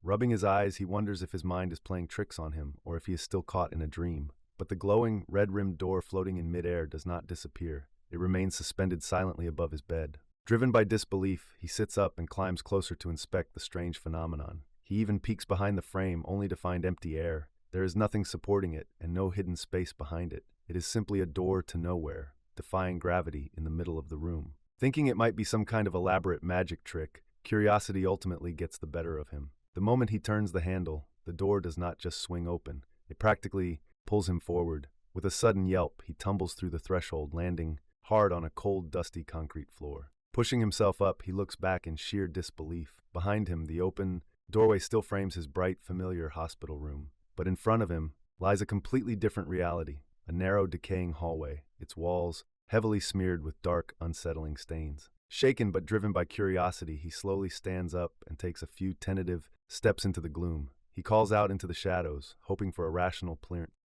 Rubbing his eyes, he wonders if his mind is playing tricks on him or if he is still caught in a dream. But the glowing, red-rimmed door floating in midair does not disappear. It remains suspended silently above his bed. Driven by disbelief, he sits up and climbs closer to inspect the strange phenomenon. He even peeks behind the frame only to find empty air. There is nothing supporting it and no hidden space behind it. It is simply a door to nowhere, defying gravity in the middle of the room. Thinking it might be some kind of elaborate magic trick, curiosity ultimately gets the better of him. The moment he turns the handle, the door does not just swing open. It practically pulls him forward. With a sudden yelp, he tumbles through the threshold, landing hard on a cold, dusty concrete floor. Pushing himself up, he looks back in sheer disbelief. Behind him, the open doorway still frames his bright, familiar hospital room. But in front of him lies a completely different reality, a narrow, decaying hallway, its walls heavily smeared with dark, unsettling stains. Shaken but driven by curiosity, he slowly stands up and takes a few tentative steps into the gloom. He calls out into the shadows, hoping for a rational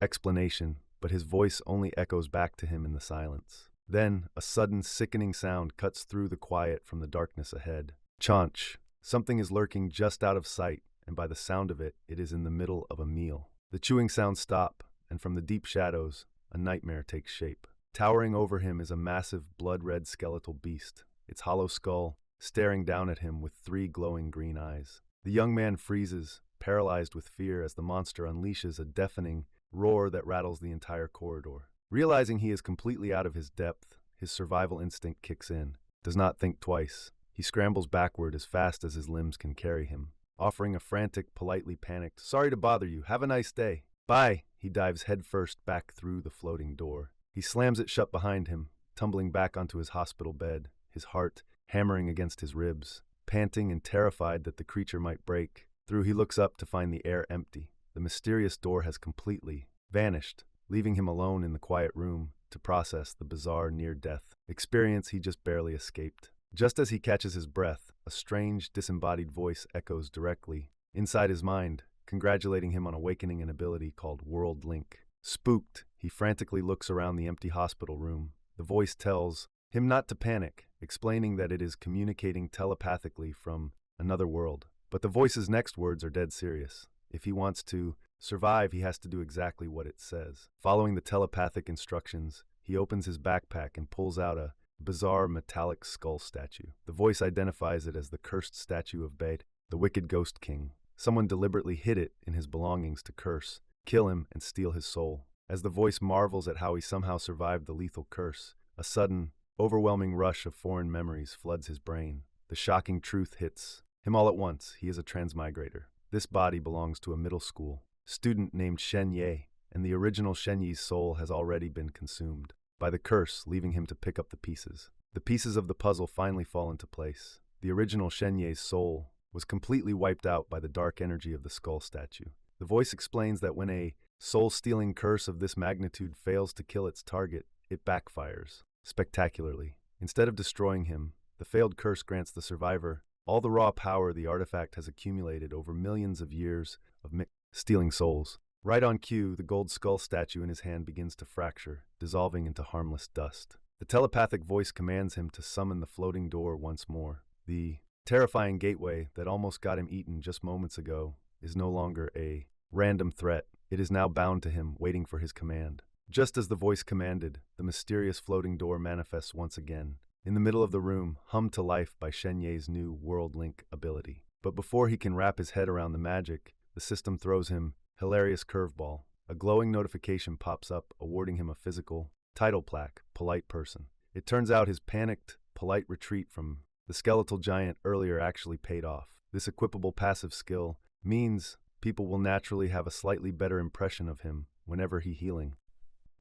explanation, but his voice only echoes back to him in the silence. Then, a sudden, sickening sound cuts through the quiet from the darkness ahead. Chaunch! Something is lurking just out of sight, and by the sound of it, it is in the middle of a meal. The chewing sounds stop, and from the deep shadows, a nightmare takes shape. Towering over him is a massive, blood-red skeletal beast, its hollow skull staring down at him with 3 glowing green eyes. The young man freezes, paralyzed with fear as the monster unleashes a deafening roar that rattles the entire corridor. Realizing he is completely out of his depth, his survival instinct kicks in. Does not think twice. He scrambles backward as fast as his limbs can carry him, offering a frantic, politely panicked, "Sorry to bother you, have a nice day." "Bye." He dives headfirst back through the floating door. He slams it shut behind him, tumbling back onto his hospital bed, his heart hammering against his ribs. Panting and terrified that the creature might break through, he looks up to find the air empty. The mysterious door has completely vanished, leaving him alone in the quiet room to process the bizarre near-death experience he just barely escaped. Just as he catches his breath, a strange, disembodied voice echoes directly inside his mind, congratulating him on awakening an ability called World Link. Spooked, he frantically looks around the empty hospital room. The voice tells him not to panic, explaining that it is communicating telepathically from another world. But the voice's next words are dead serious. If he wants to survive, he has to do exactly what it says. Following the telepathic instructions, he opens his backpack and pulls out a bizarre metallic skull statue. The voice identifies it as the cursed statue of Bait, the wicked ghost king. Someone deliberately hid it in his belongings to curse, kill him, and steal his soul. As the voice marvels at how he somehow survived the lethal curse, a sudden, overwhelming rush of foreign memories floods his brain. The shocking truth hits him all at once. He is a transmigrator. This body belongs to a middle school student named Shen Ye, and the original Shen Yi's soul has already been consumed by the curse, leaving him to pick up the pieces. The pieces of the puzzle finally fall into place. The original Shen Ye's soul was completely wiped out by the dark energy of the skull statue. The voice explains that when a soul-stealing curse of this magnitude fails to kill its target, it backfires spectacularly. Instead of destroying him, the failed curse grants the survivor all the raw power the artifact has accumulated over millions of years of stealing souls. Right on cue, the gold skull statue in his hand begins to fracture, dissolving into harmless dust. The telepathic voice commands him to summon the floating door once more. The terrifying gateway that almost got him eaten just moments ago is no longer a random threat. It is now bound to him, waiting for his command. Just as the voice commanded, the mysterious floating door manifests once again, in the middle of the room, hummed to life by Shen Ye's new World Link ability. But before he can wrap his head around the magic, the system throws him hilarious curveball. A glowing notification pops up, awarding him a physical title plaque, Polite Person. It turns out his panicked, polite retreat from the skeletal giant earlier actually paid off. This equipable passive skill means people will naturally have a slightly better impression of him whenever he's healing.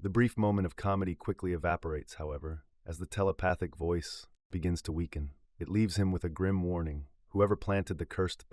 The brief moment of comedy quickly evaporates, however, as the telepathic voice begins to weaken. It leaves him with a grim warning. Whoever planted the cursed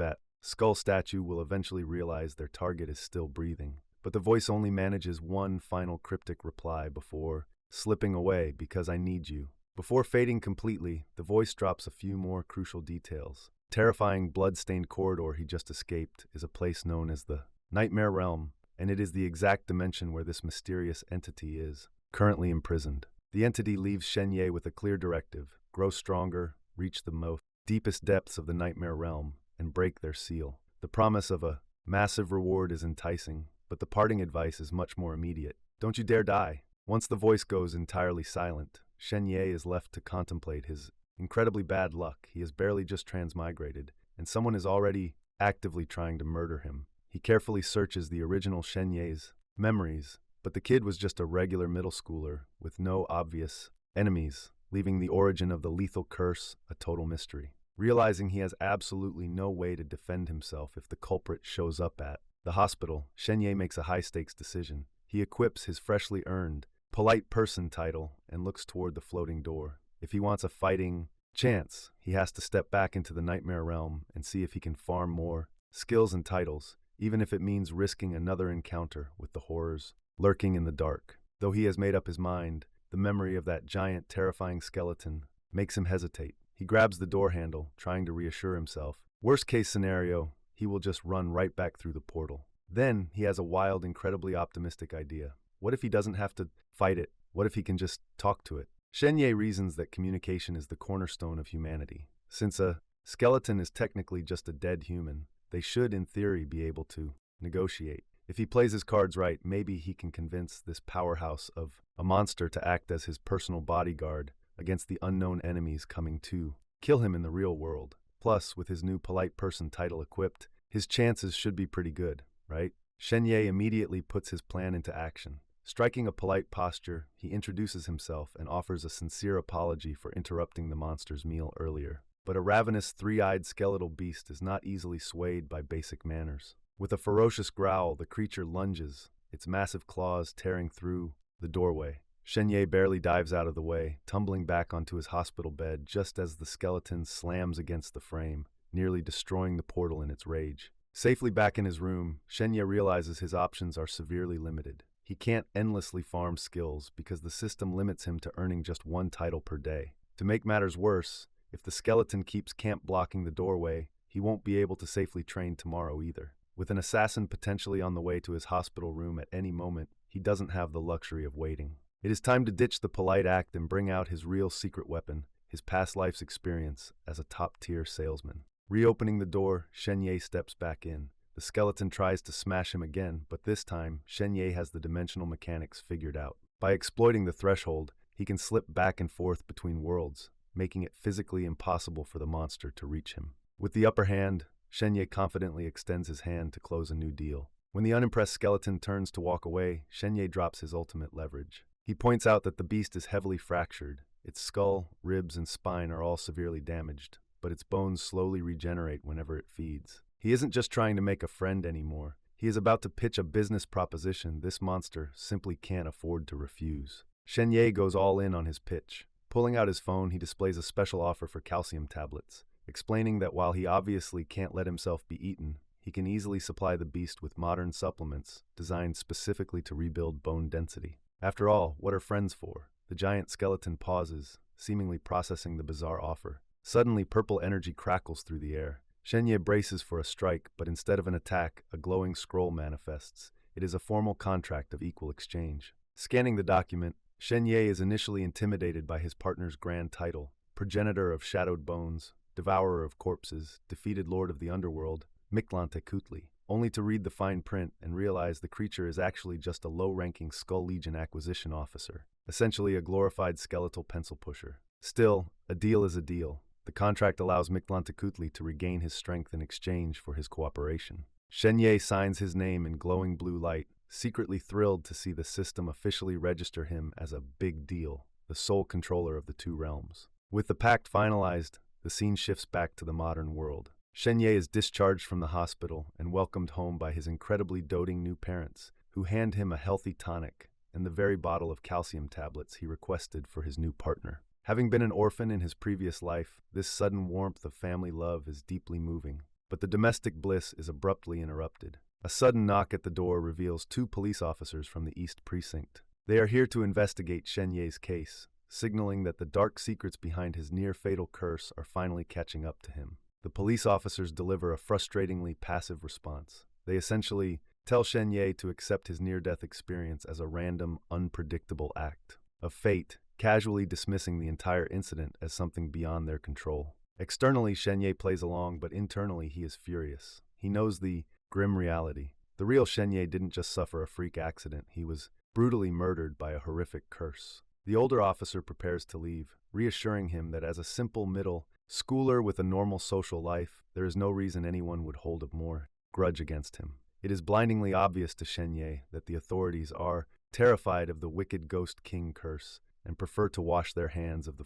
skull statue will eventually realize their target is still breathing. But the voice only manages one final cryptic reply before slipping away, "Because I need you." Before fading completely, the voice drops a few more crucial details. Terrifying, blood-stained corridor he just escaped is a place known as the Nightmare Realm, and it is the exact dimension where this mysterious entity is currently imprisoned. The entity leaves Shen Ye with a clear directive: grow stronger, reach the deepest depths of the Nightmare Realm, and break their seal. The promise of a massive reward is enticing, but the parting advice is much more immediate. Don't you dare die. Once the voice goes entirely silent, Shen Ye is left to contemplate his incredibly bad luck. He has barely just transmigrated, and someone is already actively trying to murder him. He carefully searches the original Shen Ye's memories, but the kid was just a regular middle schooler with no obvious enemies, leaving the origin of the lethal curse a total mystery. Realizing he has absolutely no way to defend himself if the culprit shows up at the hospital, Shen Ye makes a high-stakes decision. He equips his freshly earned polite person title and looks toward the floating door. If he wants a fighting chance, he has to step back into the nightmare realm and see if he can farm more skills and titles, even if it means risking another encounter with the horrors lurking in the dark. Though he has made up his mind, the memory of that giant, terrifying skeleton makes him hesitate. He grabs the door handle, trying to reassure himself. Worst case scenario, he will just run right back through the portal. Then he has a wild, incredibly optimistic idea. What if he doesn't have to fight it? What if he can just talk to it? Shen Ye reasons that communication is the cornerstone of humanity. Since a skeleton is technically just a dead human, they should, in theory, be able to negotiate. If he plays his cards right, maybe he can convince this powerhouse of a monster to act as his personal bodyguard against the unknown enemies coming to kill him in the real world. Plus, with his new polite person title equipped, his chances should be pretty good, right? Shen Ye immediately puts his plan into action. Striking a polite posture, he introduces himself and offers a sincere apology for interrupting the monster's meal earlier. But a ravenous, three-eyed skeletal beast is not easily swayed by basic manners. With a ferocious growl, the creature lunges, its massive claws tearing through the doorway. Shen Ye barely dives out of the way, tumbling back onto his hospital bed just as the skeleton slams against the frame, nearly destroying the portal in its rage. Safely back in his room, Shen Ye realizes his options are severely limited. He can't endlessly farm skills because the system limits him to earning just one title per day. To make matters worse, if the skeleton keeps camp blocking the doorway, he won't be able to safely train tomorrow either. With an assassin potentially on the way to his hospital room at any moment, he doesn't have the luxury of waiting. It is time to ditch the polite act and bring out his real secret weapon, his past life's experience as a top-tier salesman. Reopening the door, Shen Ye steps back in. The skeleton tries to smash him again, but this time, Shen Ye has the dimensional mechanics figured out. By exploiting the threshold, he can slip back and forth between worlds, making it physically impossible for the monster to reach him. With the upper hand, Shen Ye confidently extends his hand to close a new deal. When the unimpressed skeleton turns to walk away, Shen Ye drops his ultimate leverage. He points out that the beast is heavily fractured. Its skull, ribs, and spine are all severely damaged, but its bones slowly regenerate whenever it feeds. He isn't just trying to make a friend anymore. He is about to pitch a business proposition this monster simply can't afford to refuse. Shen Ye goes all in on his pitch. Pulling out his phone, he displays a special offer for calcium tablets, explaining that while he obviously can't let himself be eaten, he can easily supply the beast with modern supplements designed specifically to rebuild bone density. After all, what are friends for? The giant skeleton pauses, seemingly processing the bizarre offer. Suddenly, purple energy crackles through the air. Shen Ye braces for a strike, but instead of an attack, a glowing scroll manifests. It is a formal contract of equal exchange. Scanning the document, Shen Ye is initially intimidated by his partner's grand title, progenitor of shadowed bones, devourer of corpses, defeated lord of the underworld, Mictlantecutli, only to read the fine print and realize the creature is actually just a low-ranking Skull Legion acquisition officer, essentially a glorified skeletal pencil pusher. Still, a deal is a deal. The contract allows Mictlantecutli to regain his strength in exchange for his cooperation. Shen Ye signs his name in glowing blue light, secretly thrilled to see the system officially register him as a big deal, the sole controller of the two realms. With the pact finalized, the scene shifts back to the modern world. Shen Ye is discharged from the hospital and welcomed home by his incredibly doting new parents, who hand him a healthy tonic and the very bottle of calcium tablets he requested for his new partner. Having been an orphan in his previous life, this sudden warmth of family love is deeply moving. But the domestic bliss is abruptly interrupted. A sudden knock at the door reveals two police officers from the East Precinct. They are here to investigate Shen Ye's case, signaling that the dark secrets behind his near-fatal curse are finally catching up to him. The police officers deliver a frustratingly passive response. They essentially tell Shen Ye to accept his near-death experience as a random, unpredictable act of fate, casually dismissing the entire incident as something beyond their control. Externally, Shen Ye plays along, but internally he is furious. He knows the grim reality. The real Shenye didn't just suffer a freak accident, he was brutally murdered by a horrific curse. The older officer prepares to leave, reassuring him that as a simple middle schooler with a normal social life, there is no reason anyone would hold a more grudge against him. It is blindingly obvious to Shenye that the authorities are terrified of the wicked Ghost King curse and prefer to wash their hands of the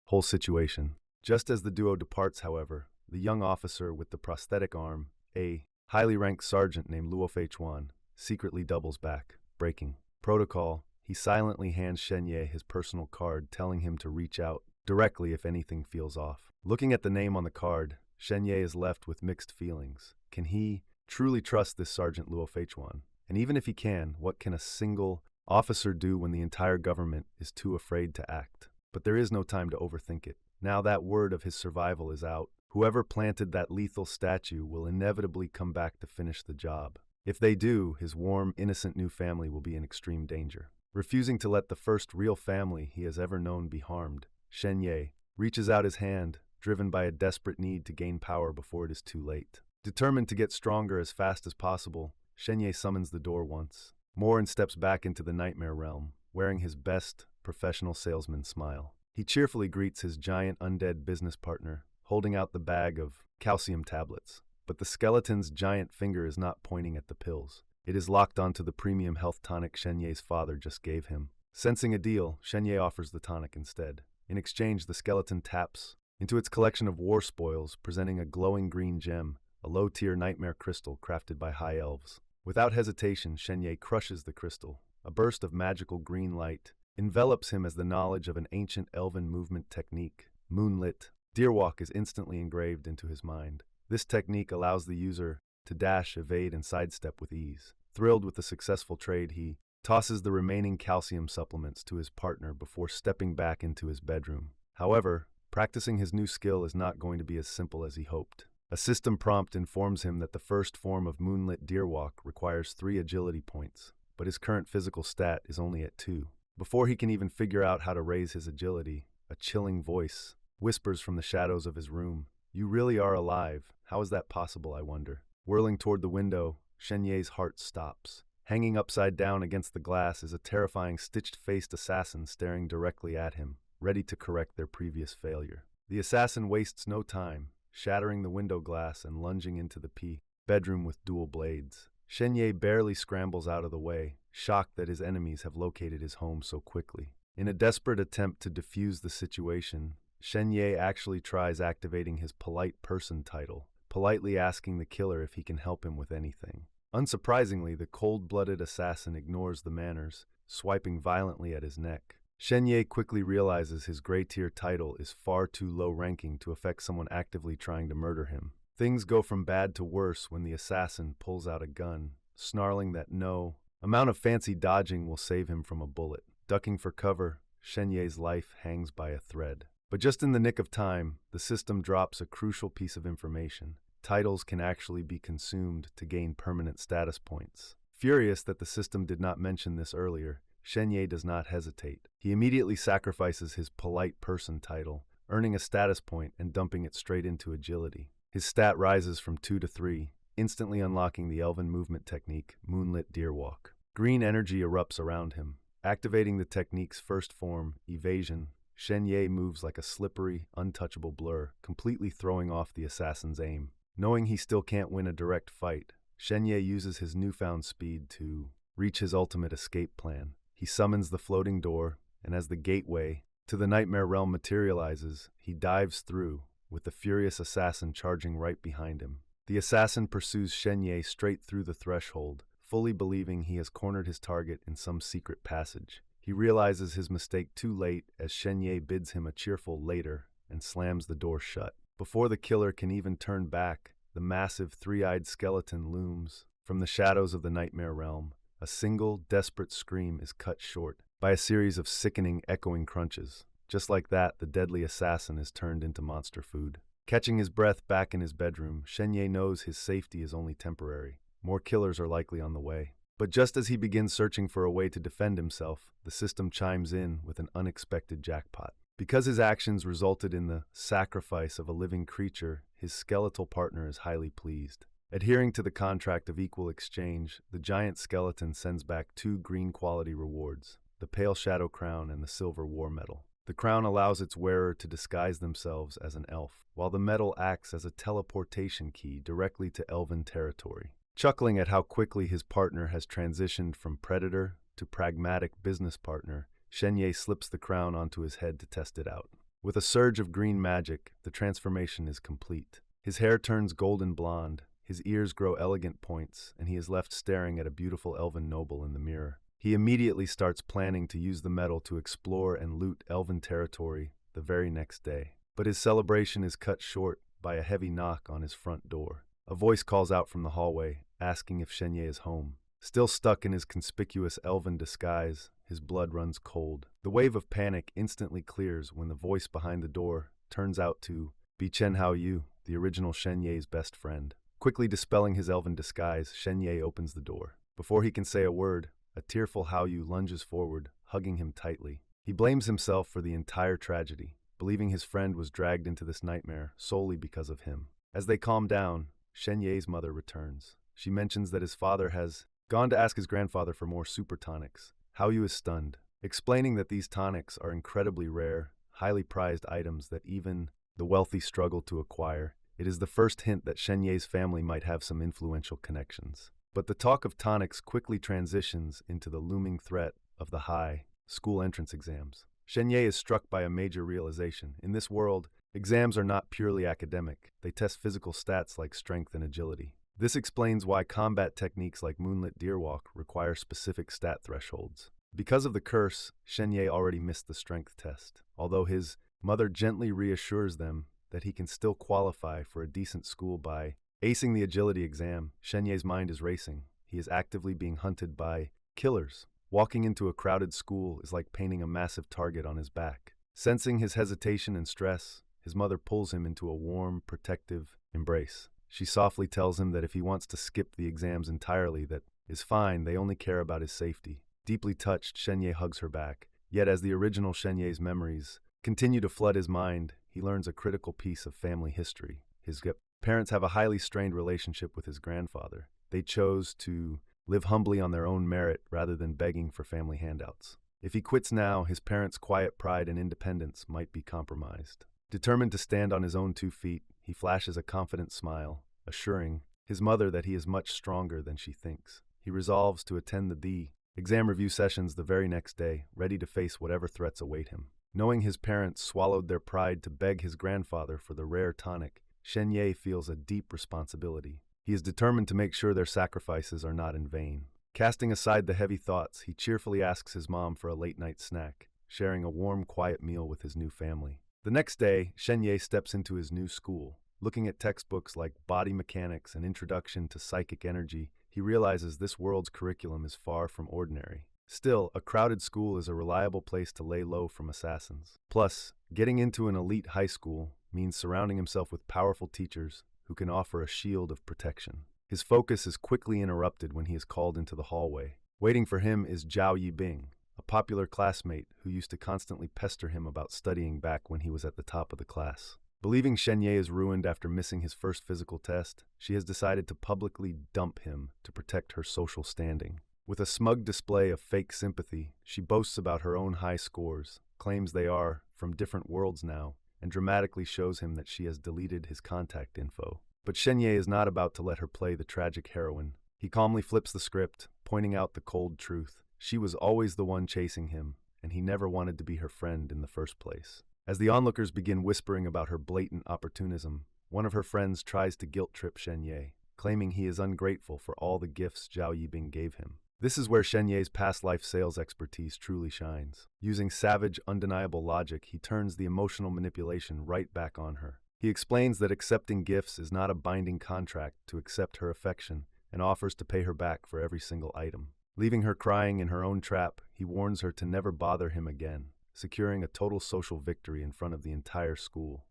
whole situation. Just as the duo departs, however, the young officer with the prosthetic arm, a highly ranked sergeant named Luo Feichuan, secretly doubles back, breaking protocol. He silently hands Shenye his personal card, telling him to reach out directly if anything feels off. Looking at the name on the card, Shenye is left with mixed feelings. Can he truly trust this Sergeant Luo Feichuan? And even if he can, what can a single officer do when the entire government is too afraid to act? But there is no time to overthink it. Now that word of his survival is out, whoever planted that lethal statue will inevitably come back to finish the job. If they do, his warm, innocent new family will be in extreme danger. Refusing to let the first real family he has ever known be harmed, Shenye reaches out his hand, driven by a desperate need to gain power before it is too late. Determined to get stronger as fast as possible, Shenye summons the door once more and steps back into the nightmare realm, wearing his best professional salesman smile. He cheerfully greets his giant undead business partner, holding out the bag of calcium tablets. But the skeleton's giant finger is not pointing at the pills. It is locked onto the premium health tonic Shenye's father just gave him. Sensing a deal, Shenye offers the tonic instead. In exchange, the skeleton taps into its collection of war spoils, presenting a glowing green gem, a low-tier nightmare crystal crafted by high elves. Without hesitation, Shenye crushes the crystal. A burst of magical green light envelops him as the knowledge of an ancient elven movement technique, Moonlit Deerwalk, is instantly engraved into his mind. This technique allows the user to dash, evade, and sidestep with ease. Thrilled with the successful trade, he tosses the remaining calcium supplements to his partner before stepping back into his bedroom. However, practicing his new skill is not going to be as simple as he hoped. A system prompt informs him that the first form of Moonlit Deerwalk requires 3 agility points, but his current physical stat is only at 2. Before he can even figure out how to raise his agility, a chilling voice whispers from the shadows of his room, "You really are alive. How is that possible, I wonder?" Whirling toward the window, Shenye's heart stops. Hanging upside down against the glass is a terrifying stitched-faced assassin staring directly at him, ready to correct their previous failure. The assassin wastes no time, shattering the window glass and lunging into the bedroom with dual blades. Shenye barely scrambles out of the way, shocked that his enemies have located his home so quickly. In a desperate attempt to defuse the situation, Shenye actually tries activating his polite person title, politely asking the killer if he can help him with anything. Unsurprisingly, the cold-blooded assassin ignores the manners, swiping violently at his neck. Shenye quickly realizes his gray-tier title is far too low-ranking to affect someone actively trying to murder him. Things go from bad to worse when the assassin pulls out a gun, snarling that no amount of fancy dodging will save him from a bullet. Ducking for cover, Shenye's life hangs by a thread. But just in the nick of time, the system drops a crucial piece of information. Titles can actually be consumed to gain permanent status points. Furious that the system did not mention this earlier, Shenye does not hesitate. He immediately sacrifices his polite person title, earning a status point and dumping it straight into agility. His stat rises from 2 to 3, instantly unlocking the elven movement technique, Moonlit Deerwalk. Green energy erupts around him. Activating the technique's first form, evasion, Shenye moves like a slippery, untouchable blur, completely throwing off the assassin's aim. Knowing he still can't win a direct fight, Shenye uses his newfound speed to reach his ultimate escape plan. He summons the floating door, and as the gateway to the nightmare realm materializes, he dives through, with the furious assassin charging right behind him. The assassin pursues Shenye straight through the threshold, fully believing he has cornered his target in some secret passage. He realizes his mistake too late as Shenye bids him a cheerful later and slams the door shut. Before the killer can even turn back, the massive three-eyed skeleton looms from the shadows of the nightmare realm. A single, desperate scream is cut short by a series of sickening, echoing crunches. Just like that, the deadly assassin is turned into monster food. Catching his breath back in his bedroom, Shenye knows his safety is only temporary. More killers are likely on the way. But just as he begins searching for a way to defend himself, the system chimes in with an unexpected jackpot. Because his actions resulted in the sacrifice of a living creature, his skeletal partner is highly pleased. Adhering to the contract of equal exchange, the giant skeleton sends back two green quality rewards, the pale shadow crown and the silver war medal. The crown allows its wearer to disguise themselves as an elf, while the medal acts as a teleportation key directly to elven territory. Chuckling at how quickly his partner has transitioned from predator to pragmatic business partner, Shenye slips the crown onto his head to test it out. With a surge of green magic, the transformation is complete. His hair turns golden blonde, his ears grow elegant points, and he is left staring at a beautiful elven noble in the mirror. He immediately starts planning to use the medal to explore and loot elven territory the very next day. But his celebration is cut short by a heavy knock on his front door. A voice calls out from the hallway, asking if Shenye is home. Still stuck in his conspicuous elven disguise, his blood runs cold. The wave of panic instantly clears when the voice behind the door turns out to be Chen Haoyu, the original Shenye's best friend. Quickly dispelling his elven disguise, Shenye opens the door. Before he can say a word, a tearful Haoyu lunges forward, hugging him tightly. He blames himself for the entire tragedy, believing his friend was dragged into this nightmare solely because of him. As they calm down, Shenye's mother returns. She mentions that his father has gone to ask his grandfather for more super tonics. Haoyu is stunned, explaining that these tonics are incredibly rare, highly prized items that even the wealthy struggle to acquire. It is the first hint that Shenye's family might have some influential connections. But the talk of tonics quickly transitions into the looming threat of the high school entrance exams. Shenye is struck by a major realization. In this world, exams are not purely academic. They test physical stats like strength and agility. This explains why combat techniques like Moonlit Deerwalk require specific stat thresholds. Because of the curse, Shenye already missed the strength test, although his mother gently reassures them that he can still qualify for a decent school by acing the agility exam. Shenye's mind is racing. He is actively being hunted by killers. Walking into a crowded school is like painting a massive target on his back. Sensing his hesitation and stress, his mother pulls him into a warm, protective embrace. She softly tells him that if he wants to skip the exams entirely, that is fine, they only care about his safety. Deeply touched, Shenye hugs her back. Yet as the original Shenye's memories continue to flood his mind, he learns a critical piece of family history. His parents have a highly strained relationship with his grandfather. They chose to live humbly on their own merit rather than begging for family handouts. If he quits now, his parents' quiet pride and independence might be compromised. Determined to stand on his own 2 feet, he flashes a confident smile, assuring his mother that he is much stronger than she thinks. He resolves to attend the exam review sessions the very next day, ready to face whatever threats await him. Knowing his parents swallowed their pride to beg his grandfather for the rare tonic, Shenye feels a deep responsibility. He is determined to make sure their sacrifices are not in vain. Casting aside the heavy thoughts, he cheerfully asks his mom for a late-night snack, sharing a warm, quiet meal with his new family. The next day, Shenye steps into his new school. Looking at textbooks like Body Mechanics and Introduction to Psychic Energy, he realizes this world's curriculum is far from ordinary. Still, a crowded school is a reliable place to lay low from assassins. Plus, getting into an elite high school means surrounding himself with powerful teachers who can offer a shield of protection. His focus is quickly interrupted when he is called into the hallway. Waiting for him is Zhao Yibing, a popular classmate who used to constantly pester him about studying back when he was at the top of the class. Believing Shenye is ruined after missing his first physical test, she has decided to publicly dump him to protect her social standing. With a smug display of fake sympathy, she boasts about her own high scores, claims they are from different worlds now, and dramatically shows him that she has deleted his contact info. But Shenye is not about to let her play the tragic heroine. He calmly flips the script, pointing out the cold truth. She was always the one chasing him, and he never wanted to be her friend in the first place. As the onlookers begin whispering about her blatant opportunism, one of her friends tries to guilt-trip Shenye, claiming he is ungrateful for all the gifts Zhao Yibing gave him. This is where Shenye's past life sales expertise truly shines. Using savage, undeniable logic, he turns the emotional manipulation right back on her. He explains that accepting gifts is not a binding contract to accept her affection and offers to pay her back for every single item. Leaving her crying in her own trap, he warns her to never bother him again, securing a total social victory in front of the entire school.